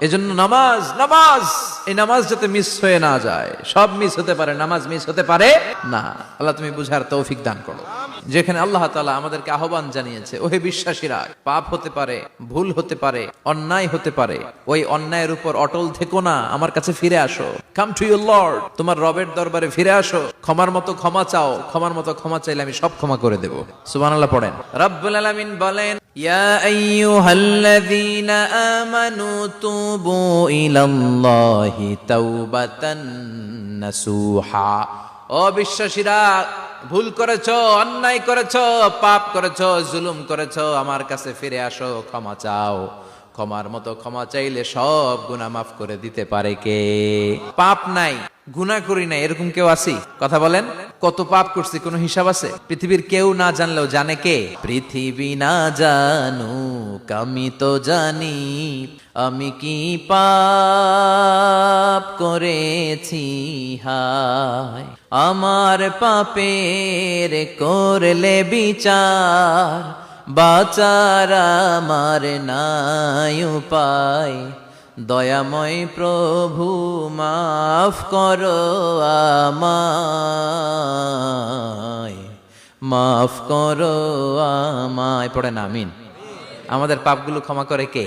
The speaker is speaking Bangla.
এজন্য নামাজ নামাজ, এই নামাজ যাতে মিস হয়ে না যায়। সব মিস হতে পারে, নামাজ মিস হতে পারে না। আল্লাহ তুমি বুঝার তৌফিক দান করো। যেখানে আল্লাহ তাআলা আমাদেরকে আহ্বান জানিয়েছে, ওহে বিশ্বাসীরা, পাপ হতে পারে, ভুল হতে পারে, অন্যায় হতে পারে, ওই অন্যায়ের উপর অটল থেকো না, আমার কাছে ফিরে আসো। কাম টু ইউর লর্ড, তোমার রবের দরবারে ফিরে আসো, ক্ষমার মতো ক্ষমা চাও, ক্ষমার মতো ক্ষমা চাইলে আমি সব ক্ষমা করে দেব। সুবহানাল্লাহ পড়েন। রব্বুল আলামিন বলেন, ইয়া আইয়ুহাল্লাযীনা আমানু তুবু ইলাল্লাহি তাওবাতান নাসুহা। ও বিশ্বাসীরা, ভুল করেছো, অন্যায় করেছো, পাপ করেছো, জুলুম করেছো, আমার কাছে ফিরে আসো, ক্ষমা চাও। ক্ষমার মতো ক্ষমা চাইলে সব গুনাহ মাফ করে দিতে পারে কে? পাপ নাই, গুনাহ করি নাই, এরকম কেউ আছি? কথা বলেন, কত পাপ করছি কোনো হিসাব আছে? পৃথিবীর কেউ না জানলেও জানে কে? পৃথিবী না জানুক আমি তো জানি, আমি কি পাপ করেছি হায়। আমার পাপের করলে বিচার, বাচার আমার নাই উপায়। দয়াময় প্রভু মাফ করো আমায়, মাফ করো আমায়। পড়েন আমিন। আমাদের পাপগুলো ক্ষমা করে কে?